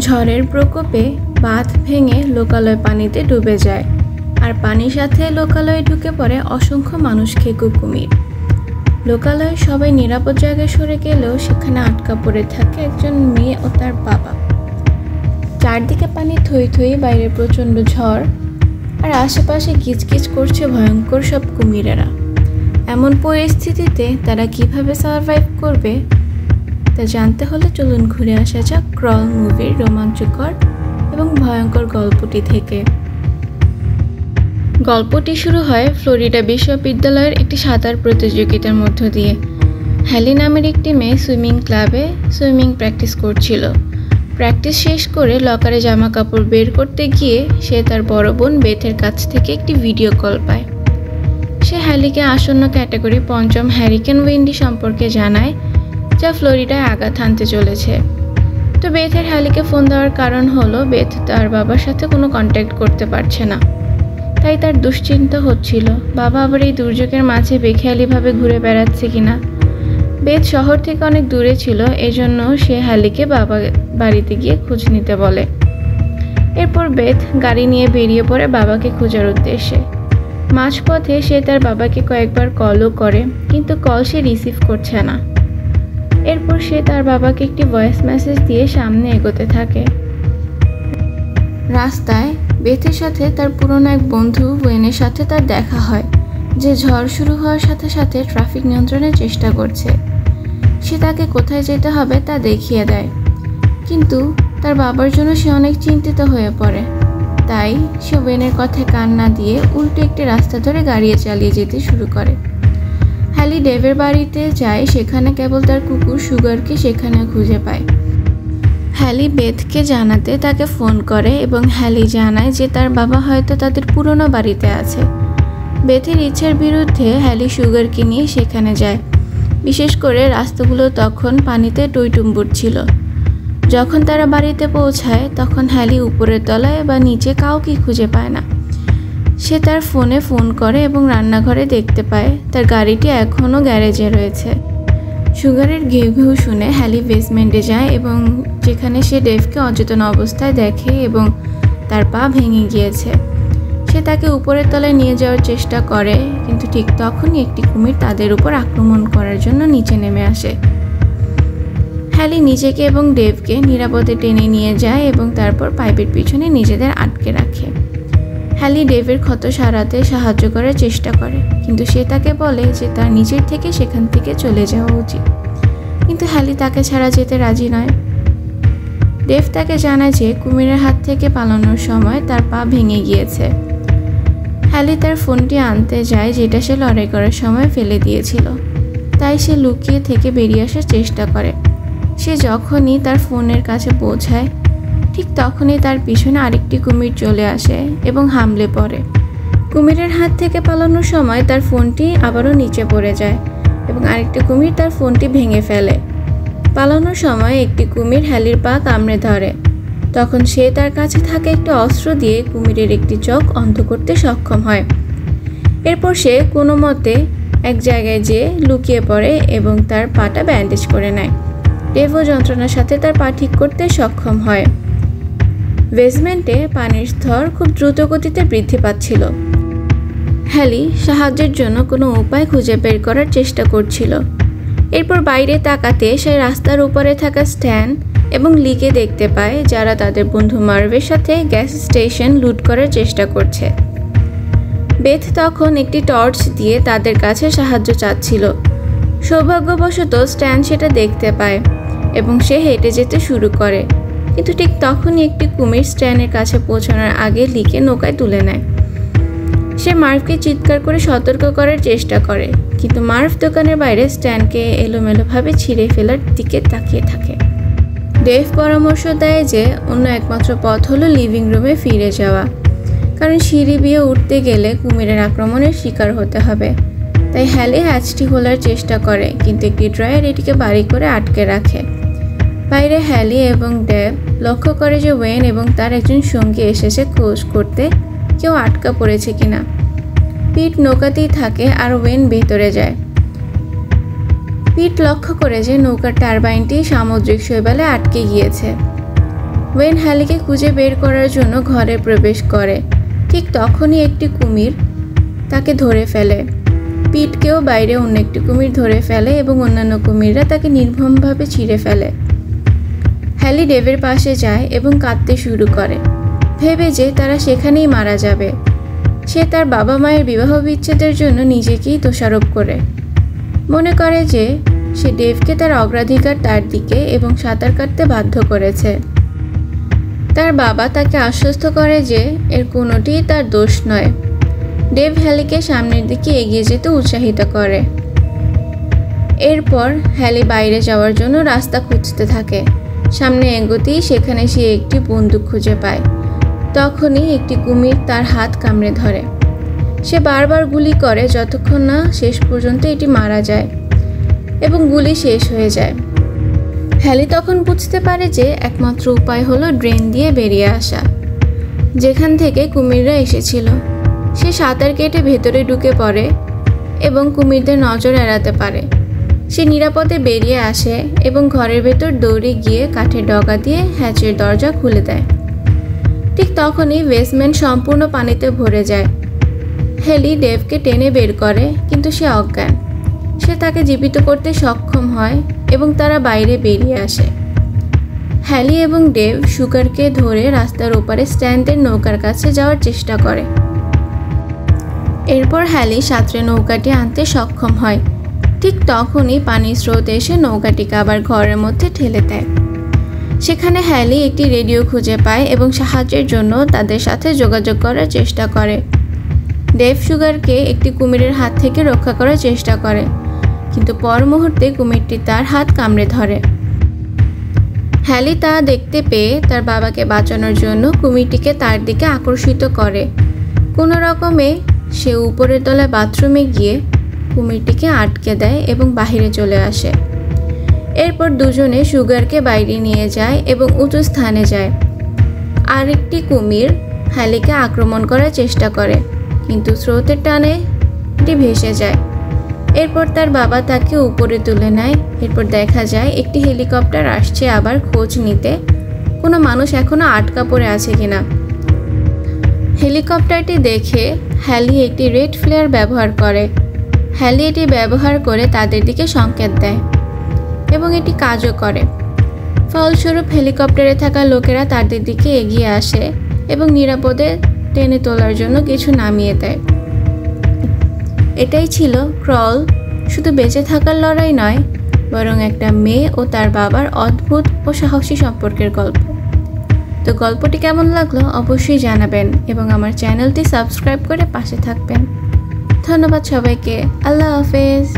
ঝড়ের প্রকোপে বাঁধ ভেঙে লোকালয় পানিতে ডুবে যায়, আর পানির সাথে লোকালয়ে ঢুকে পড়ে অসংখ্য মানুষ খেকো কুমির। লোকালয়ে সবাই নিরাপদ জায়গায় সরে গেলেও সেখানে আটকা পড়ে থাকে একজন মেয়ে ও তার বাবা। চারদিকে পানি থই থই, বাইরে প্রচণ্ড ঝড়, আর আশেপাশে গিজগিজ করছে ভয়ঙ্কর সব কুমিরেরা। এমন পরিস্থিতিতে তারা কিভাবে সারভাইভ করবে তা জানতে হলে চলুন ঘুরে আসা যাক ক্রল মুভির রোমাঞ্চকর এবং ভয়ঙ্কর গল্পটি থেকে। গল্পটি শুরু হয় ফ্লোরিডা বিশ্ববিদ্যালয়ের একটি সাঁতার প্রতিযোগিতার মধ্য দিয়ে। হ্যালি নামের একটি মেয়ে সুইমিং ক্লাবে সুইমিং প্র্যাকটিস করছিল। প্র্যাকটিস শেষ করে লকারে জামা কাপড় বের করতে গিয়ে সে তার বড় বোন বেথের কাছ থেকে একটি ভিডিও কল পায়। সে হ্যালিকে আসন্ন ক্যাটাগরি ৫ম হ্যারিকেন উইন্ডি সম্পর্কে জানায়, যা ফ্লোরিডায় আঘাত হানতে চলেছে। তো বেথের হ্যালিকে ফোন দেওয়ার কারণ হলো বেথ তার বাবার সাথে কোনো কন্ট্যাক্ট করতে পারছে না। তাই তার দুশ্চিন্তা হচ্ছিল বাবা আবার এই দুর্যোগের মাঝে বেখেয়ালিভাবে ঘুরে বেড়াচ্ছে কিনা। বেথ শহর থেকে অনেক দূরে ছিল, এজন্য সে হ্যালিকে বাবা বাড়িতে গিয়ে খোঁজ নিতে বলে। এরপর বেথ গাড়ি নিয়ে বেরিয়ে পড়ে বাবাকে খোঁজার উদ্দেশ্যে। মাঝপথে সে তার বাবাকে কয়েকবার কলও করে, কিন্তু কল সে রিসিভ করছে না। এরপর সে তার বাবাকে একটি ভয়েস মেসেজ দিয়ে সামনে এগোতে থাকে। রাস্তায় বেথের সাথে তার পুরনো এক বন্ধু ওয়েনের সাথে তার দেখা হয়, যে ঝড় শুরু হওয়ার সাথে সাথে ট্রাফিক নিয়ন্ত্রণের চেষ্টা করছে। সে তাকে কোথায় যেতে হবে তা দেখিয়ে দেয়, কিন্তু তার বাবার জন্য সে অনেক চিন্তিত হয়ে পড়ে। তাই সে ওয়েনের কথায় কান না দিয়ে উল্টো একটি রাস্তা ধরে গাড়ি চালিয়ে যেতে শুরু করে। হ্যালি ডেভের বাড়িতে যায়, সেখানে কেবল তার কুকুর সুগারকে সেখানে খুঁজে পায়। হ্যালি বেথকে জানাতে তাকে ফোন করে এবং হ্যালি জানায় যে তার বাবা হয়তো তাদের পুরনো বাড়িতে আছে। বেথের ইচ্ছার বিরুদ্ধে হ্যালি সুগারকে নিয়ে সেখানে যায়। বিশেষ করে রাস্তাগুলো তখন পানিতে টইটুম্বুর ছিল। যখন তারা বাড়িতে পৌঁছায় তখন হ্যালি উপরের তলায় বা নিচে কাউকে খুঁজে পায় না। সে তার ফোনে ফোন করে এবং রান্নাঘরে দেখতে পায় তার গাড়িটি এখনও গ্যারেজে রয়েছে। সুগারের ঘেউ ঘেউ শুনে হ্যালি বেসমেন্টে যায় এবং যেখানে সে ডেভকে অচেতন অবস্থায় দেখে এবং তার পা ভেঙে গিয়েছে। সে তাকে উপরের তলায় নিয়ে যাওয়ার চেষ্টা করে, কিন্তু ঠিক তখনই একটি কুমির তাদের উপর আক্রমণ করার জন্য নিচে নেমে আসে। হ্যালি নিজেকে এবং ডেভকে নিরাপদে টেনে নিয়ে যায় এবং তারপর পাইপের পিছনে নিজেদের আটকে রাখে। হ্যালি ডেভের ক্ষত সারাতে সাহায্য করার চেষ্টা করে, কিন্তু সে তাকে বলে যে তার নিজের থেকে সেখান থেকে চলে যাওয়া উচিত। কিন্তু হ্যালি তাকে ছাড়া যেতে রাজি নয়। ডেভ তাকে জানায় যে কুমিরের হাত থেকে পালানোর সময় তার পা ভেঙে গিয়েছে। হ্যালি তার ফোনটি আনতে যায়, যেটা সে লড়াই করার সময় ফেলে দিয়েছিল। তাই সে লুকিয়ে থেকে বেরিয়ে আসার চেষ্টা করে। সে যখনই তার ফোনের কাছে পৌঁছায়, ঠিক তখনই তার পিছনে আরেকটি কুমির চলে আসে এবং হামলে পড়ে। কুমিরের হাত থেকে পালানোর সময় তার ফোনটি আবারও নিচে পড়ে যায় এবং আরেকটি কুমির তার ফোনটি ভেঙে ফেলে। পালানোর সময় একটি কুমির হ্যালির পা কামড়ে ধরে। তখন সে তার কাছে থাকা একটি অস্ত্র দিয়ে কুমিরের একটি চোখ অন্ধ করতে সক্ষম হয়। এরপর সে কোনো মতে এক জায়গায় যেয়ে লুকিয়ে পড়ে এবং তার পাটা ব্যান্ডেজ করে নেয়। ডেভও যন্ত্রণার সাথে তার পা ঠিক করতে সক্ষম হয়। বেসমেন্টে পানির স্তর খুব দ্রুত গতিতে বৃদ্ধি পাচ্ছিল। হ্যালি সাহায্যের জন্য কোনো উপায় খুঁজে বের করার চেষ্টা করছিল। এরপর বাইরে তাকাতে সে রাস্তার উপরে থাকা স্ট্যান এবং লিকে দেখতে পায়, যারা তাদের বন্ধু মার্ভের সাথে গ্যাস স্টেশন লুট করার চেষ্টা করছে। বেথ তখন একটি টর্চ দিয়ে তাদের কাছে সাহায্য চাচ্ছিল। সৌভাগ্যবশত স্ট্যান সেটা দেখতে পায় এবং সে হেঁটে যেতে শুরু করে, কিন্তু ঠিক তখনই একটি কুমির স্ট্যানের কাছে পৌঁছানোর আগে লিকে নৌকায় তুলে নেয়। সে মার্ভকে চিৎকার করে সতর্ক করার চেষ্টা করে, কিন্তু মার্ভ দোকানের বাইরে স্ট্যানকে এলোমেলোভাবে ছিঁড়ে ফেলার দিকে তাকিয়ে থাকে। ডেভ পরামর্শ দেয় যে অন্য একমাত্র পথ হলো লিভিং রুমে ফিরে যাওয়া, কারণ সিঁড়ি বেয়ে উঠতে গেলে কুমিরের আক্রমণের শিকার হতে হবে। তাই হ্যালি হ্যাচটি খোলার চেষ্টা করে, কিন্তু একটি ড্রয়ার এটিকে বাড়ি করে আটকে রাখে। বাইরে হ্যালি এবং ডেভ লক্ষ্য করে যে ওয়েন এবং তার একজন সঙ্গী এসেছে খোঁজ করতে কেউ আটকা পড়েছে কিনা। পিট নৌকাতেই থাকে আর ওয়েন ভেতরে যায়। পিট লক্ষ্য করে যে নৌকার টারবাইনটি সামুদ্রিক শৈবালে আটকে গিয়েছে। ওয়েন হ্যালিকে খুঁজে বের করার জন্য ঘরে প্রবেশ করে। ঠিক তখনই একটি কুমির তাকে ধরে ফেলে। পিটকেও বাইরে অন্য একটি কুমির ধরে ফেলে এবং অন্যান্য কুমিররা তাকে নির্মমভাবে ছিঁড়ে ফেলে। হ্যালি ডেভের পাশে যায় এবং কাঁদতে শুরু করে, ভেবে যে তারা সেখানেই মারা যাবে। সে তার বাবা মায়ের বিবাহ বিচ্ছেদের জন্য নিজেকেই দোষারোপ করে। মনে করে যে সে ডেভকে তার অগ্রাধিকার তার দিকে এবং সাঁতার কাটতে বাধ্য করেছে। তার বাবা তাকে আশ্বস্ত করে যে এর কোনোটিই তার দোষ নয়। ডেভ হ্যালিকে সামনের দিকে এগিয়ে যেতে উৎসাহিত করে। এরপর হ্যালি বাইরে যাওয়ার জন্য রাস্তা খুঁজতে থাকে। সামনে এগোতেই সেখানে সে একটি বন্দুক খুঁজে পায়। তখনই একটি কুমির তার হাত কামড়ে ধরে। সে বারবার গুলি করে যতক্ষণ না শেষ পর্যন্ত এটি মারা যায় এবং গুলি শেষ হয়ে যায়। হ্যালি তখন বুঝতে পারে যে একমাত্র উপায় হলো ড্রেন দিয়ে বেরিয়ে আসা, যেখান থেকে কুমিররা এসেছিল। সে সাঁতার কেটে ভেতরে ঢুকে পড়ে এবং কুমিরদের নজর এড়াতে পারে। সে নিরাপদে বেরিয়ে আসে এবং ঘরের ভেতর দৌড়ে গিয়ে কাঠের ডগা দিয়ে হ্যাচের দরজা খুলে দেয়। ঠিক তখনই বেসমেন্ট সম্পূর্ণ পানিতে ভরে যায়। হ্যালি ডেভকে টেনে বের করে, কিন্তু সে অজ্ঞান। সে তাকে জীবিত করতে সক্ষম হয় এবং তারা বাইরে বেরিয়ে আসে। হ্যালি এবং ডেভ সুগারকে ধরে রাস্তার ওপারে স্ট্যান্ডের নৌকার কাছে যাওয়ার চেষ্টা করে। এরপর হ্যালি সাঁতরে নৌকাটি আনতে সক্ষম হয়। ঠিক তখনই পানির স্রোত এসে নৌকাটিকে আবার ঘরের মধ্যে ঠেলে দেয়। সেখানে হ্যালি একটি রেডিও খুঁজে পায় এবং সাহায্যের জন্য তাদের সাথে যোগাযোগ করার চেষ্টা করে। ডেভ সুগারকে একটি কুমিরের হাত থেকে রক্ষা করার চেষ্টা করে, কিন্তু পর মুহূর্তে কুমিরটি তার হাত কামড়ে ধরে। হ্যালি তা দেখতে পেয়ে তার বাবাকে বাঁচানোর জন্য কুমিরটিকে তার দিকে আকর্ষিত করে। কোনো রকমে সে উপরের তলায় বাথরুমে গিয়ে কুমিরটিকে আটকে দেয় এবং বাহিরে চলে আসে। এরপর দুজনে সুগারকে বাইরে নিয়ে যায় এবং উঁচু স্থানে যায়। আরেকটি কুমির হ্যালিকে আক্রমণ করার চেষ্টা করে, কিন্তু স্রোতের টানে এটি ভেসে যায়। এরপর তার বাবা তাকে উপরে তুলে নেয়। এরপর দেখা যায় একটি হেলিকপ্টার আসছে আবার খোঁজ নিতে কোনো মানুষ এখনও আটকা পড়ে আছে কিনা। হেলিকপ্টারটি দেখে হ্যালি একটি রেড ফ্লেয়ার ব্যবহার করে। হ্যালি এটি ব্যবহার করে তাদের দিকে সংকেত দেয় এবং এটি কাজও করে। ফলস্বরূপ হেলিকপ্টারে থাকা লোকেরা তাদের দিকে এগিয়ে আসে এবং নিরাপদে টেনে তোলার জন্য কিছু নামিয়ে দেয়। এটাই ছিল ক্রল শুধু বেঁচে থাকার লড়াই নয়, বরং একটা মেয়ে ও তার বাবার অদ্ভুত ও সাহসী সম্পর্কের গল্প। তো গল্পটি কেমন লাগলো অবশ্যই জানাবেন এবং আমার চ্যানেলটি সাবস্ক্রাইব করে পাশে থাকবেন। ধন্যবাদ সবাইকে। আল্লাহ হাফেজ।